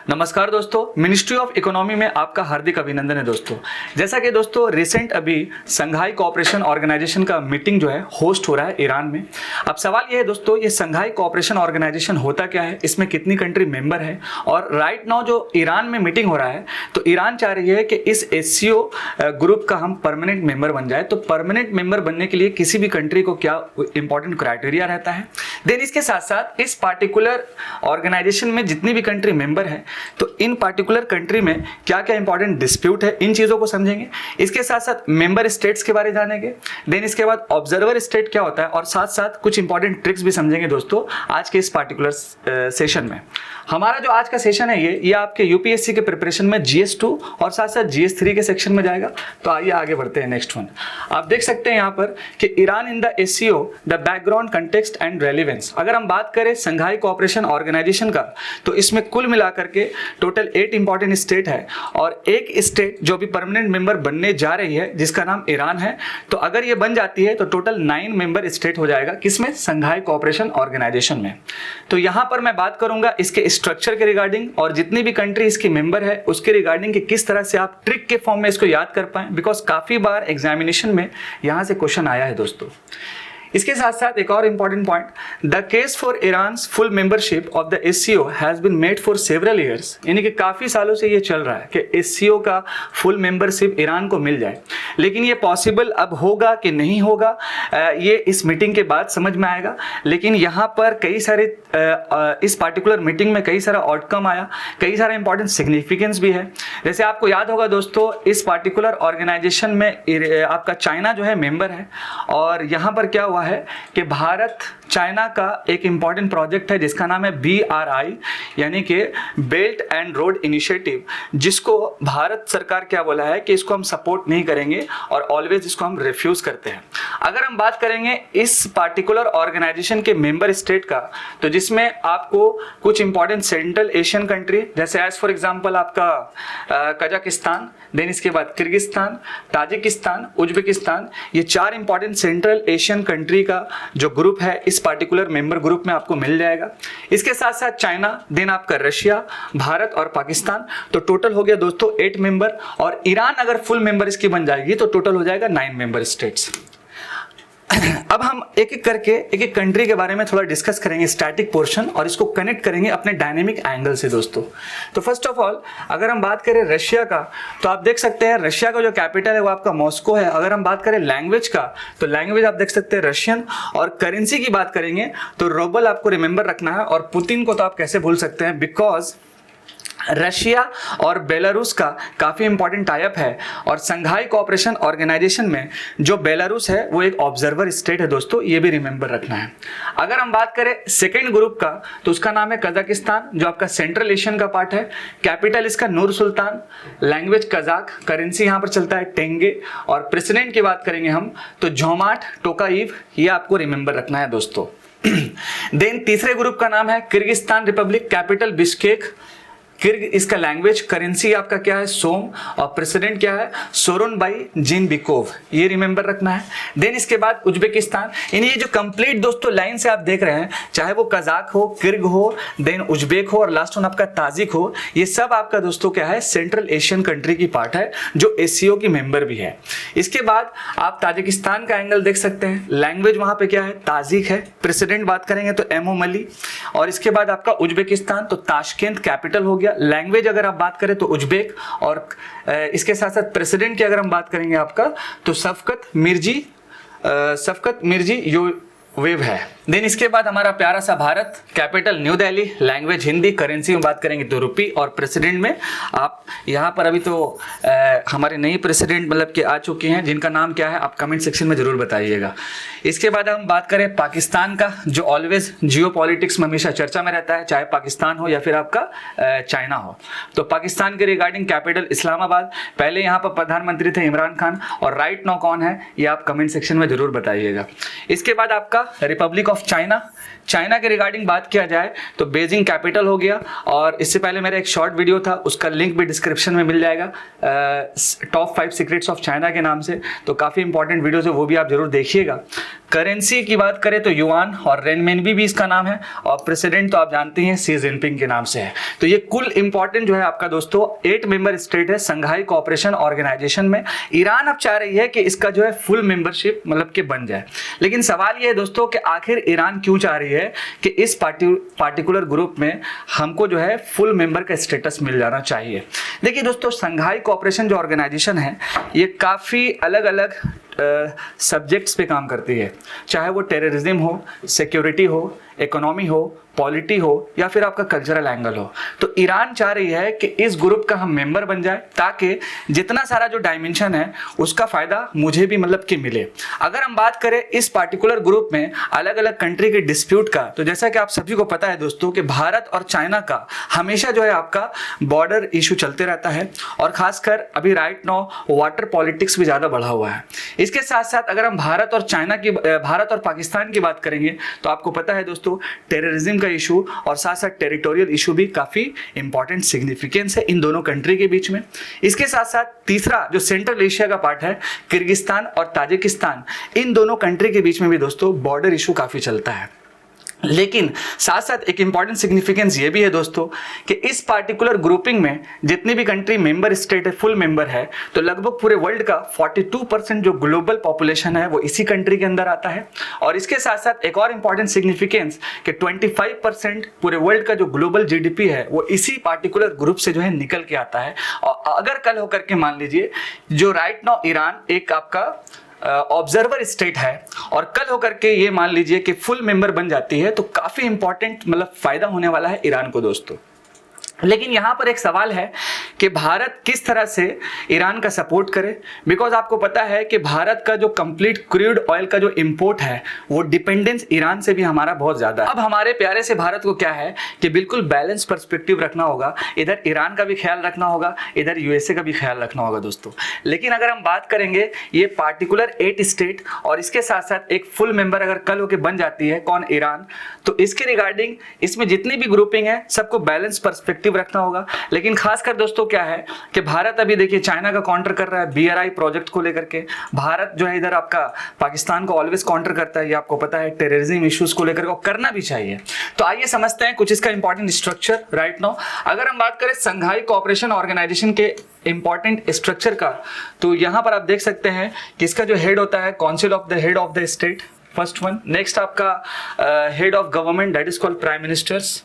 नमस्कार दोस्तों, ministry of economy में आपका हार्दिक अभिनंदन है दोस्तों। जैसा कि दोस्तों रिसेंट अभी संघाई कोऑपरेशन ऑर्गेनाइजेशन का मीटिंग जो है होस्ट हो रहा है ईरान में। अब सवाल ये है दोस्तों, ये संघाई कोऑपरेशन ऑर्गेनाइजेशन होता क्या है, इसमें कितनी कंट्री मेंबर है, और राइट नाउ जो ईरान में मीटिंग हो रहा है तो ईरान चाह रही है कि इस एससीओ ग्रुप का हम परमानेंट मेंबर बन जाए। तो परमानेंट मेंबर बनने के लिए किसी भी कंट्री को क्या इंपॉर्टेंट क्राइटेरिया रहता है, देन इसके साथ साथ इस पार्टिकुलर ऑर्गेनाइजेशन में जितनी भी कंट्री मेंबर है तो इन पार्टिकुलर कंट्री में क्या क्या इंपॉर्टेंट डिस्प्यूट है, इन चीजों को समझेंगे। इसके साथ साथ मेंबर स्टेट्स के बारे में जानेंगे, देन इसके बाद ऑब्जर्वर स्टेट क्या होता है, और साथ साथ कुछ इंपॉर्टेंट ट्रिक्स भी समझेंगे दोस्तों आज के इस पार्टिकुलर सेशन में। हमारा जो आज का सेशन है ये आपके यूपीएससी के प्रिपरेशन में GS2 और साथ साथ GS3 के सेक्शन में जाएगा। तो आइए आगे बढ़ते हैं नेक्स्ट वन। आप देख सकते हैं यहाँ पर कि Iran in the SCO the background context and relevance. अगर हम बात करें संघाई कोऑपरेशन ऑर्गेनाइजेशन का तो इसमें कुल मिलाकर के टोटल 8 इंपॉर्टेंट स्टेट है और एक स्टेट जो भी परमानेंट मेंबर बनने जा रही है जिसका नाम ईरान है। तो अगर ये बन जाती है तो टोटल 9 मेंबर स्टेट हो जाएगा, किसमें, संघाई कोऑपरेशन ऑर्गेनाइजेशन में। तो यहां पर मैं बात करूंगा इसके स्ट्रक्चर के रिगार्डिंग और जितनी भी कंट्री इसकी मेंबर है उसके रिगार्डिंग कि किस तरह से आप ट्रिक के फॉर्म में इसको याद कर पाएं, बिकॉज काफी बार एग्जामिनेशन में यहां से क्वेश्चन आया है दोस्तों। इसके साथ साथ एक और important point, the case for Iran's full membership of the SCO has been made for several years. यानी कि काफी सालों से ये चल रहा है कि एससीओ का फुल मेंबरशिप ईरान को मिल जाए, लेकिन ये पॉसिबल अब होगा कि नहीं होगा ये इस मीटिंग के बाद समझ में आएगा। लेकिन यहाँ पर कई सारे इस पार्टिकुलर मीटिंग में कई सारा आउटकम आया, कई सारा इंपॉर्टेंट सिग्निफिकेंस भी है। जैसे आपको याद होगा दोस्तों, इस पार्टिकुलर ऑर्गेनाइजेशन में आपका चाइना जो है मेंबर है, और यहाँ पर क्या हुआ है कि भारत चाइना का एक इंपॉर्टेंट प्रोजेक्ट है जिसका नाम है BRI यानी कि बेल्ट एंड रोड इनिशिएटिव, जिसको भारत सरकार क्या बोला है कि इसको हम सपोर्ट नहीं करेंगे और ऑलवेज इसको हम रिफ्यूज करते हैं। अगर हम बात करेंगे इस पार्टिकुलर ऑर्गेनाइजेशन के मेंबर स्टेट का, तो जिसमें आपको कुछ इंपॉर्टेंट सेंट्रल एशियन कंट्री जैसे एज फॉर एग्जांपल आपका कजाकिस्तान, देन इसके बाद किर्गिस्तान, ताजिकिस्तान, उज्बेकिस्तान, ये 4 इंपॉर्टेंट सेंट्रल एशियन कंट्री का जो ग्रुप है इस पार्टिकुलर मेंबर ग्रुप में आपको मिल जाएगा। इसके साथ साथ चाइना, देन आपका रशिया, भारत और पाकिस्तान। तो टोटल हो गया दोस्तों 8 मेंबर, और ईरान अगर फुल मेंबर इसकी बन जाएगी तो टोटल हो जाएगा 9 मेंबर स्टेट्स। अब हम एक एक करके एक एक कंट्री के बारे में थोड़ा डिस्कस करेंगे, स्टैटिक पोर्शन, और इसको कनेक्ट करेंगे अपने डायनेमिक एंगल से दोस्तों। तो फर्स्ट ऑफ ऑल अगर हम बात करें रशिया का, तो आप देख सकते हैं रशिया का जो कैपिटल है वो आपका मॉस्को है। अगर हम बात करें लैंग्वेज का तो लैंग्वेज आप देख सकते हैं रशियन, और करेंसी की बात करेंगे तो रूबल आपको रिमेंबर रखना है, और पुतिन को तो आप कैसे भूल सकते हैं, बिकॉज रशिया और बेलारूस का काफी इंपॉर्टेंट टाइप है, और संघाई कोऑपरेशन ऑर्गेनाइजेशन में जो बेलारूस है वो एक ऑब्जर्वर स्टेट है दोस्तों, ये भी रिमेंबर रखना है। अगर हम बात करें सेकेंड ग्रुप का तो उसका नाम है कजाकिस्तान, जो आपका सेंट्रल एशियन का पार्ट है। कैपिटल इसका नूर सुल्तान, लैंग्वेज कजाक, करेंसी यहाँ पर चलता है टेंगे, और प्रेसिडेंट की बात करेंगे हम तो जोमाट टोकाइव, ये आपको रिमेंबर रखना है दोस्तों। देन तीसरे ग्रुप का नाम है किर्गिस्तान रिपब्लिक, कैपिटल बिश्केक, किर्ग इसका लैंग्वेज, करेंसी आपका क्या है सोम, और प्रेसिडेंट क्या है सोरोनबाई जीनबेकोव, ये रिमेंबर रखना है। देन इसके बाद उज्बेकिस्तान। यानी ये जो कंप्लीट दोस्तों लाइन से आप देख रहे हैं, चाहे वो कजाक हो, किर्ग हो, देन उज्बेक हो, और लास्ट वन आपका ताजिक हो, ये सब आपका दोस्तों क्या है सेंट्रल एशियन कंट्री की पार्ट है जो एससीओ की मेंबर भी है। इसके बाद आप ताजिकिस्तान का एंगल देख सकते हैं, लैंग्वेज वहां पे क्या है ताजिक है, प्रेसिडेंट बात करेंगे तो एमोमली, और इसके बाद आपका उज्बेकिस्तान तो ताशकेंत कैपिटल हो गया। लैंग्वेज अगर आप बात करें तो उज्बेक, और इसके साथ साथ प्रेसिडेंट की अगर हम बात करेंगे आपका तो शफकत मिर्जी यो वेव है। देन इसके बाद हमारा प्यारा सा Bharat, capital new Delhi, language Hindi, currency में बात करेंगे तो रुपी, और प्रेसिडेंट में आप यहाँ पर अभी तो हमारे नई प्रेसिडेंट मतलब कि आ चुके हैं जिनका नाम क्या है आप कमेंट सेक्शन में जरूर बताइएगा। इसके बाद हम बात करें पाकिस्तान का, जो ऑलवेज जियो पॉलिटिक्स में हमेशा चर्चा में रहता है, चाहे पाकिस्तान हो या फिर आपका चाइना हो। तो पाकिस्तान के रिगार्डिंग कैपिटल इस्लामाबाद, पहले यहाँ पर प्रधानमंत्री थे इमरान खान, और राइट नाउ कौन है ये आप कमेंट सेक्शन में जरूर बताइएगा। इसके बाद आपका रिपब्लिक ऑफ चाइना, चाइना के रिगार्डिंग बात किया जाए तो बेजिंग कैपिटल हो गया, और इससे पहले मेरा एक शॉर्ट वीडियो था उसका लिंक भी डिस्क्रिप्शन में मिल जाएगा टॉप 5 सीक्रेट्स ऑफ चाइना के नाम से, तो काफ़ी इंपॉर्टेंट वीडियोस है वो भी आप जरूर देखिएगा। करेंसी की बात करें तो युआन और रेनमिनबी भी इसका नाम है, और प्रेसिडेंट तो आप जानते हैं शी जिनपिंग के नाम से है। तो ये कुल इंपॉर्टेंट जो है आपका दोस्तों 8 मेंबर स्टेट है संघाई कोऑपरेशन ऑर्गेनाइजेशन में। ईरान अब चाह रही है कि इसका जो है फुल मेंबरशिप मतलब कि बन जाए। लेकिन सवाल ये है दोस्तों कि आखिर ईरान क्यों चाह रही है कि इस पार्टिकुलर ग्रुप में हमको जो है फुल मेंबर का स्टेटस मिल जाना चाहिए। देखिए दोस्तों, संघाई कोऑपरेशन जो ऑर्गेनाइजेशन है ये काफ़ी अलग अलग सब्जेक्ट्स पे काम करती है, चाहे वो टेररिज्म हो, सिक्योरिटी हो, इकोनॉमी हो, पॉलिटी हो या फिर आपका कल्चरल एंगल हो। तो ईरान चाह रही है कि इस ग्रुप का हम मेंबर बन जाए ताकि जितना सारा जो डायमेंशन है उसका फायदा मुझे भी मतलब कि मिले। अगर हम बात करें इस पार्टिकुलर ग्रुप में अलग अलग कंट्री के डिस्प्यूट का, तो जैसा कि आप सभी को पता है दोस्तों कि भारत और चाइना का हमेशा जो है आपका बॉर्डर इशू चलते रहता है, और खासकर अभी राइट नाउ वाटर पॉलिटिक्स भी ज़्यादा बढ़ा हुआ है। इसके साथ साथ अगर हम भारत और पाकिस्तान की बात करेंगे तो आपको पता है दोस्तों टेररिज्म का इशू और साथ साथ टेरिटोरियल इशू भी काफी इंपॉर्टेंट सिग्निफिकेंस है इन दोनों कंट्री के बीच में। इसके साथ साथ तीसरा जो सेंट्रल एशिया का पार्ट है किर्गिस्तान और ताजिकिस्तान, इन दोनों कंट्री के बीच में भी दोस्तों बॉर्डर इशू काफी चलता है। लेकिन साथ साथ एक इंपॉर्टेंट सिग्निफिकेंस ये भी है दोस्तों कि इस पार्टिकुलर ग्रुपिंग में जितनी भी कंट्री मेंबर स्टेट है फुल मेंबर है, तो लगभग पूरे वर्ल्ड का 42% जो ग्लोबल पॉपुलेशन है वो इसी कंट्री के अंदर आता है। और इसके साथ साथ एक और इंपॉर्टेंट सिग्निफिकेंस कि 25% पूरे वर्ल्ड का जो ग्लोबल जीडीपी है वो इसी पार्टिकुलर ग्रुप से जो है निकल के आता है। और अगर कल होकर के मान लीजिए जो राइट नाउ ईरान एक आपका ऑब्जर्वर स्टेट है और कल होकर के ये मान लीजिए कि फुल मेंबर बन जाती है, तो काफी इंपॉर्टेंट मतलब फायदा होने वाला है ईरान को दोस्तों। लेकिन यहाँ पर एक सवाल है कि भारत किस तरह से ईरान का सपोर्ट करे, बिकॉज आपको पता है कि भारत का जो कंप्लीट क्रूड ऑयल का जो इंपोर्ट है वो डिपेंडेंस ईरान से भी हमारा बहुत ज़्यादा है। अब हमारे प्यारे से भारत को क्या है कि बिल्कुल बैलेंस पर्सपेक्टिव रखना होगा, इधर ईरान का भी ख्याल रखना होगा, इधर यूएसए का भी ख्याल रखना होगा दोस्तों। लेकिन अगर हम बात करेंगे ये पार्टिकुलर 8 स्टेट और इसके साथ साथ एक फुल मेंबर अगर कल होकर बन जाती है कौन, ईरान, तो इसके रिगार्डिंग इसमें जितनी भी ग्रुपिंग है सबको बैलेंस पर्सपेक्टिव रखना होगा। लेकिन खासकर दोस्तों क्या है कि भारत अभी देखिए चाइना का काउंटर कर रहा है BRI प्रोजेक्ट को लेकर के, भारत जो है इधर आपका पाकिस्तान को ऑलवेज काउंटर करता है, ये आपको पता है टेररिज्म इश्यूज को लेकर के करना भी चाहिए। तो आइए समझते हैं कुछ इसका इंपॉर्टेंट स्ट्रक्चर राइट नाउ। अगर हम बात करें संघाई कोऑपरेशन ऑर्गेनाइजेशन के इंपॉर्टेंट स्ट्रक्चर का, तो यहां पर आप देख सकते हैं कि इसका जो हेड होता है council of the head of the state, first one. Next आपका head of government that is called prime ministers.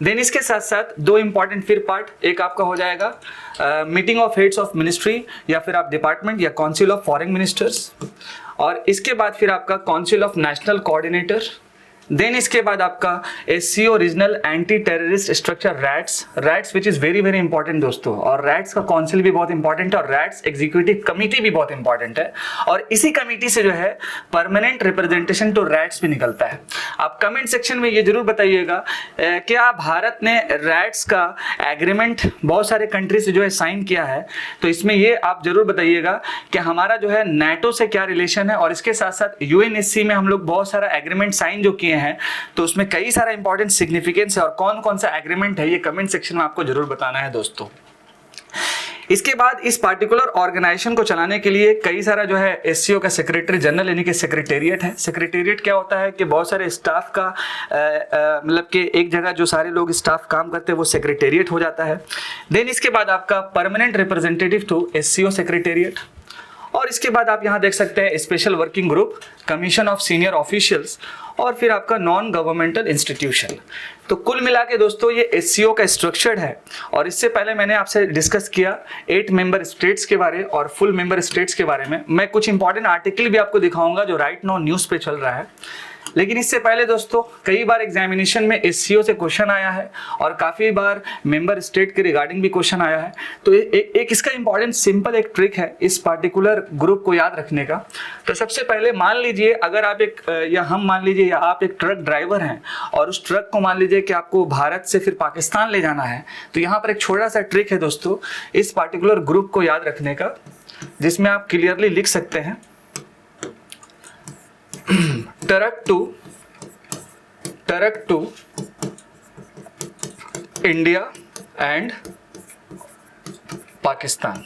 Then इसके साथ साथ दो इंपॉर्टेंट फिर पार्ट, एक आपका हो जाएगा meeting of heads of ministry या फिर आप डिपार्टमेंट या काउंसिल ऑफ फॉरेन मिनिस्टर्स, और इसके बाद फिर आपका council of national coordinator. Then इसके बाद आपका SCO regional anti terrorist structure RATS which is very very important दोस्तों, और रैट्स का काउंसिल भी बहुत इंपॉर्टेंट है और रैट्स एग्जीक्यूटिव कमिटी भी बहुत इंपॉर्टेंट है, और इसी कमिटी से जो है परमानेंट रिप्रेजेंटेशन टू रैट्स भी निकलता है। आप कमेंट सेक्शन में ये जरूर बताइएगा क्या भारत ने रैट्स का एग्रीमेंट बहुत सारे कंट्री से जो है साइन किया है, तो इसमें ये आप जरूर बताइएगा कि हमारा जो है NATO से क्या रिलेशन है, और इसके साथ साथ UNSC में हम लोग बहुत सारा एग्रीमेंट साइन जो किए हैं तो उसमें कई सारा इंपॉर्टेंट सिग्निफिकेंस है, और कौन कौन सा एग्रीमेंट है ये कमेंट सेक्शन में आपको जरूर बताना है दोस्तों। इसके बाद इस पार्टिकुलर ऑर्गेनाइजेशन को चलाने के लिए कई सारा जो है SCO का सेक्रेटरी जनरल यानी कि सेक्रेटेरिएट है। सेक्रेटेरिएट क्या होता है कि बहुत सारे स्टाफ का मतलब कि एक जगह जो सारे लोग स्टाफ काम करते हैं वो सेक्रेटेरिएट हो जाता है। देन इसके बाद आपका permanent representative to SCO secretariat, और इसके बाद आप यहाँ देख सकते हैं special working group, commission of senior officials, और फिर आपका नॉन गवर्नमेंटल इंस्टीट्यूशन। तो कुल मिला के दोस्तों ये SCO का स्ट्रक्चर्ड है, और इससे पहले मैंने आपसे डिस्कस किया 8 मेंबर स्टेट्स के बारे और फुल मेंबर स्टेट्स के बारे में। मैं कुछ इंपॉर्टेंट आर्टिकल भी आपको दिखाऊंगा जो राइट नाउ न्यूज़ पे चल रहा है। लेकिन इससे पहले दोस्तों कई बार एग्जामिनेशन में SCO से क्वेश्चन आया है और काफ़ी बार मेंबर स्टेट के रिगार्डिंग भी क्वेश्चन आया है। तो एक इसका इंपॉर्टेंट सिंपल एक ट्रिक है इस पार्टिकुलर ग्रुप को याद रखने का। तो सबसे पहले मान लीजिए अगर आप हम मान लीजिए या आप एक ट्रक ड्राइवर हैं और उस ट्रक को मान लीजिए कि आपको भारत से फिर पाकिस्तान ले जाना है, तो यहाँ पर एक छोटा सा ट्रिक है दोस्तों इस पार्टिकुलर ग्रुप को याद रखने का, जिसमें आप क्लियरली लिख सकते हैं truck to India and Pakistan.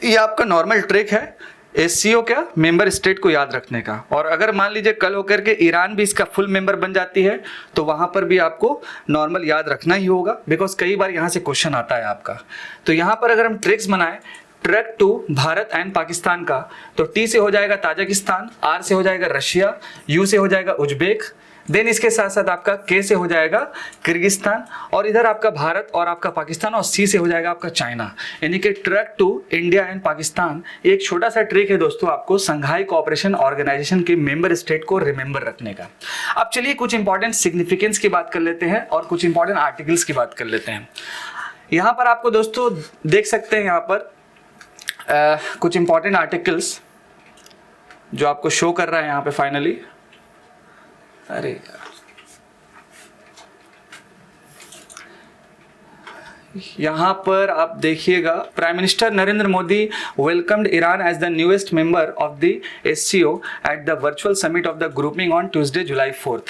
ये आपका नॉर्मल ट्रिक है, एससीओ क्या मेंबर स्टेट को याद रखने का। और अगर मान लीजिए कल होकर के ईरान भी इसका फुल मेंबर बन जाती है तो वहाँ पर भी आपको नॉर्मल याद रखना ही होगा, बिकॉज कई बार यहाँ से क्वेश्चन आता है आपका। तो यहाँ पर अगर हम ट्रिक्स बनाएं track to Bharat and Pakistan का, तो टी से हो जाएगा ताजिकिस्तान, आर से हो जाएगा रशिया, यू से हो जाएगा उज्बेक, देन इसके साथ साथ आपका के से हो जाएगा किर्गिस्तान, और इधर आपका भारत और आपका पाकिस्तान, और सी से हो जाएगा आपका चाइना। यानी कि track to India and Pakistan एक छोटा सा ट्रिक है दोस्तों आपको संघाई कोऑपरेशन ऑर्गेनाइजेशन के मेंबर स्टेट को रिमेंबर रखने का। अब चलिए कुछ इंपॉर्टेंट सिग्निफिकेंस की बात कर लेते हैं और कुछ इंपॉर्टेंट आर्टिकल्स की बात कर लेते हैं। यहाँ पर आपको दोस्तों देख सकते हैं यहाँ पर कुछ इंपॉर्टेंट आर्टिकल्स जो आपको शो कर रहा है यहाँ पे फाइनली। अरे यहाँ पर आप देखिएगा, prime minister Narendra Modi welcomed Iran as the newest member of the SCO at the virtual summit of the grouping on Tuesday जुलाई 4।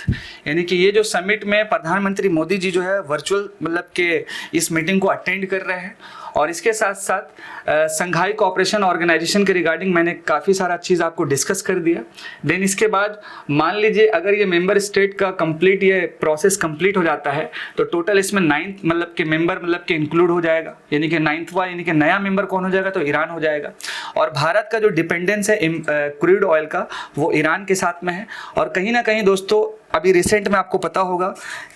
यानी कि ये जो समिट में प्रधानमंत्री मोदी जी जो है वर्चुअल मतलब के इस मीटिंग को अटेंड कर रहे हैं। और इसके साथ साथ संघाई कोऑपरेशन ऑर्गेनाइजेशन के रिगार्डिंग मैंने काफ़ी सारा चीज़ आपको डिस्कस कर दिया। देन इसके बाद मान लीजिए अगर ये मेंबर स्टेट का कंप्लीट ये प्रोसेस कंप्लीट हो जाता है तो टोटल इसमें 9th मतलब के मेंबर मतलब के इंक्लूड हो जाएगा, यानी कि 9वां यानी कि नया मेंबर कौन हो जाएगा तो ईरान हो जाएगा। और भारत का जो डिपेंडेंस है क्रूड ऑयल का वो ईरान के साथ में है। और कहीं ना कहीं दोस्तों अभी रिसेंट में आपको पता होगा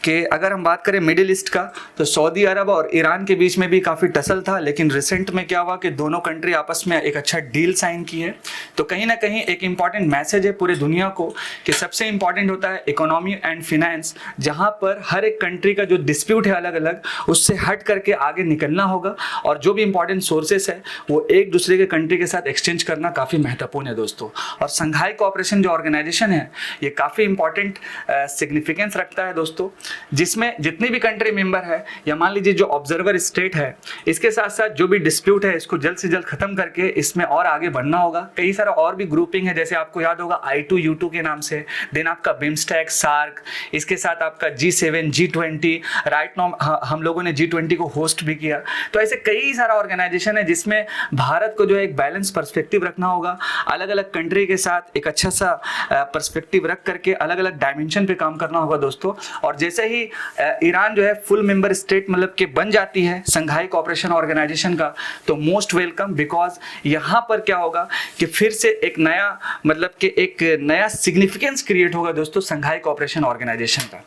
कि अगर हम बात करें मिडिल ईस्ट का तो सऊदी अरब और ईरान के बीच में भी काफ़ी टसल था, लेकिन रिसेंट में क्या हुआ कि दोनों कंट्री आपस में एक अच्छा डील साइन की है। तो कहीं ना कहीं एक इंपॉर्टेंट मैसेज है पूरे दुनिया को कि सबसे इंपॉर्टेंट होता है इकोनॉमी एंड फिनेंस, जहां पर हर एक कंट्री का जो डिस्प्यूट है अलग अलग उससे हट करके आगे निकलना होगा और जो भी इंपॉर्टेंट सोर्सेस है वो एक दूसरे के कंट्री के साथ एक्सचेंज करना काफ़ी महत्वपूर्ण है दोस्तों। और संघाई कोऑपरेशन जो ऑर्गेनाइजेशन है ये काफ़ी इंपॉर्टेंट सिग्निफिकेंस रखता है दोस्तों, जिसमें जितनी भी कंट्री मेंबर है या मान लीजिए जो ऑब्जर्वर स्टेट है इसके साथ साथ जो भी डिस्प्यूट है इसको जल्द से जल्द खत्म करके इसमें और आगे बढ़ना होगा। कई सारा और भी ग्रुपिंग है, जैसे आपको याद होगा I2U2 के नाम से, देन आपका बिम्स्टेक, सार्क, इसके साथ आपका G7, G20, राइट नाउ हम लोगों ने G20 को होस्ट भी किया। तो ऐसे कई सारा ऑर्गेनाइजेशन है जिसमें भारत को जो है एक बैलेंस पर्सपेक्टिव रखना होगा, अलग अलग कंट्री के साथ एक अच्छा सा पर्सपेक्टिव रख करके अलग अलग डायमेंशन पे काम करना होगा दोस्तों। और जैसे ही ईरान जो है फुल मेंबर स्टेट मतलब के बन जाती है संघाई कोऑपरेशन ऑर्गेनाइजेशन का तो मोस्ट वेलकम, बिकॉज यहाँ पर क्या होगा कि फिर से एक नया मतलब कि एक नया सिग्निफिकेंस क्रिएट होगा दोस्तों संघाई कोऑपरेशन ऑर्गेनाइजेशन का।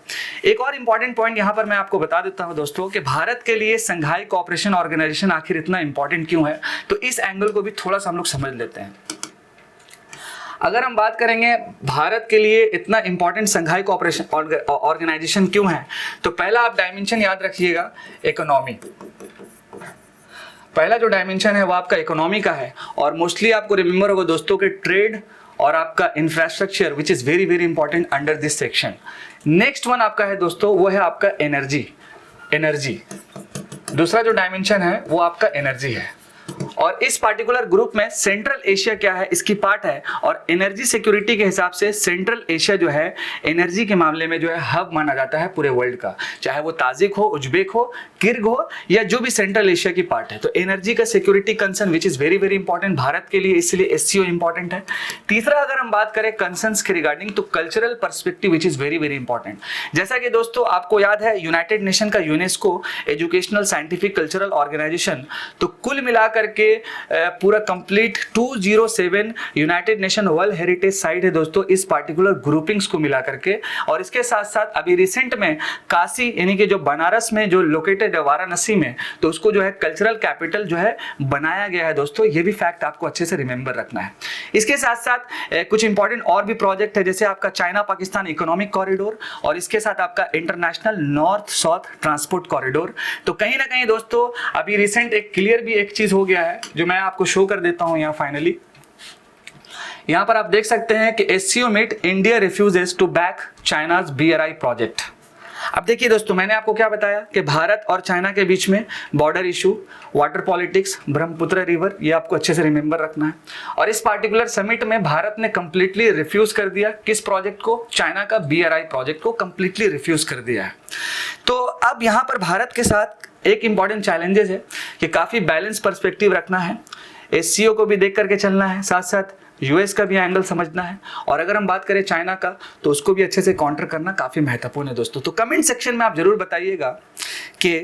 एक और इंपॉर्टेंट पॉइंट यहाँ पर मैं आपको बता देता हूँ दोस्तों कि भारत के लिए संघाई कोऑपरेशन ऑर्गेनाइजेशन आखिर इतना इंपॉर्टेंट क्यों है, तो इस एंगल को भी थोड़ा सा हम लोग समझ लेते हैं। अगर हम बात करेंगे भारत के लिए इतना इंपॉर्टेंट संघाई कोऑपरेशन ऑर्गेनाइजेशन क्यों है, तो पहला आप डायमेंशन याद रखिएगा, इकोनॉमी। पहला जो डायमेंशन है वो आपका इकोनॉमी का है और मोस्टली आपको रिमेंबर होगा दोस्तों कि ट्रेड और आपका infrastructure which is very very important under this section. Next one आपका है दोस्तों वो है आपका एनर्जी। दूसरा जो डायमेंशन है वो आपका एनर्जी है और इस पार्टिकुलर ग्रुप में सेंट्रल एशिया क्या है इसकी पार्ट है। और एनर्जी सिक्योरिटी के हिसाब से सेंट्रल एशिया जो है एनर्जी के मामले में जो है हब माना जाता है पूरे वर्ल्ड का, चाहे वो ताजिक हो, उज्बेक हो, किर्ग हो या जो भी सेंट्रल एशिया की पार्ट है। तो एनर्जी का security concern which is very very important Bharat के लिए, इसलिए एससीओ इंपॉर्टेंट है। तीसरा अगर हम बात करें कंसर्न्स के रिगार्डिंग तो cultural perspective which is very very important. जैसा कि दोस्तों आपको याद है यूनाइटेड नेशन का UNESCO educational scientific cultural organisation, तो कुल मिलाकर के पूरा complete 207 United Nation world heritage site है दोस्तों इस पार्टिकुलर ग्रुपिंग्स को मिला करके। और इसके साथ साथ अभी रिसेंट में काशी यानी कि जो बनारस में जो लोकेटेड है वाराणसी में, तो उसको जो है कल्चरल कैपिटल जो है बनाया गया है दोस्तों। ये भी फैक्ट आपको अच्छे से रिमेंबर रखना है। इसके साथ साथ कुछ इंपॉर्टेंट और भी प्रोजेक्ट है, जैसे आपका चाइना पाकिस्तान इकोनॉमिक कॉरिडोर और इसके साथ आपका international north south transport corridor. तो कहीं ना कहीं दोस्तों अभी रिसेंट एक क्लियर भी एक चीज हो गया है जो मैं आपको शो कर देता हूं यहाँ फाइनली। यहां पर आप देख सकते हैं कि SCO meet India refuses to back China's BRI project. अब देखिए दोस्तों मैंने आपको क्या बताया कि भारत और चाइना के बीच में border issue, water politics, Brahmaputra river, ये आपको अच्छे से रिमेंबर रखना है। और इस पार्टिकुलर समिट में भारत ने कंप्लीटली रिफ्यूज कर दिया किस प्रोजेक्ट को, चाइना का BRI प्रोजेक्ट को कंप्लीटली रिफ्यूज कर दिया है। तो अब यहाँ पर भारत के साथ एक इंपॉर्टेंट चैलेंजेस है कि काफी बैलेंस पर्सपेक्टिव रखना है। SCO को भी देख करके चलना है, साथ साथ US का भी एंगल समझना है, और अगर हम बात करें चाइना का तो उसको भी अच्छे से काउंटर करना काफ़ी महत्वपूर्ण है दोस्तों। तो कमेंट सेक्शन में आप जरूर बताइएगा कि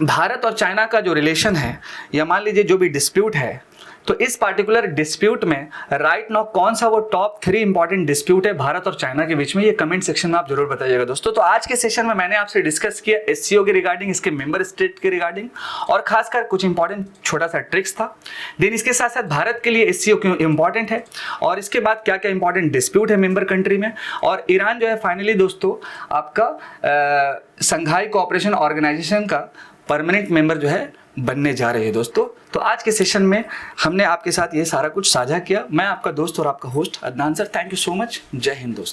भारत और चाइना का जो रिलेशन है, या मान लीजिए जो भी डिस्प्यूट है, तो इस पार्टिकुलर डिस्प्यूट में राइट नाउ कौन सा वो टॉप 3 इंपॉर्टेंट डिस्प्यूट है भारत और चाइना के बीच में, ये कमेंट सेक्शन में आप जरूर बताइएगा दोस्तों। तो आज के सेशन में मैंने आपसे डिस्कस किया SCO के रिगार्डिंग, इसके मेंबर स्टेट के रिगार्डिंग, और खासकर कुछ इंपॉर्टेंट छोटा सा ट्रिक्स था। देन इसके साथ साथ भारत के लिए SCO क्यों इंपॉर्टेंट है, और इसके बाद क्या क्या इंपॉर्टेंट डिस्प्यूट है मेंबर कंट्री में, और ईरान जो है फाइनली दोस्तों आपका संघाई कोऑपरेशन ऑर्गेनाइजेशन का परमानेंट मेंबर जो है बनने जा रहे हैं दोस्तों। तो आज के सेशन में हमने आपके साथ ये सारा कुछ साझा किया। मैं आपका दोस्त और आपका host Adnan sir, thank you so much. जय हिंद दोस्तों।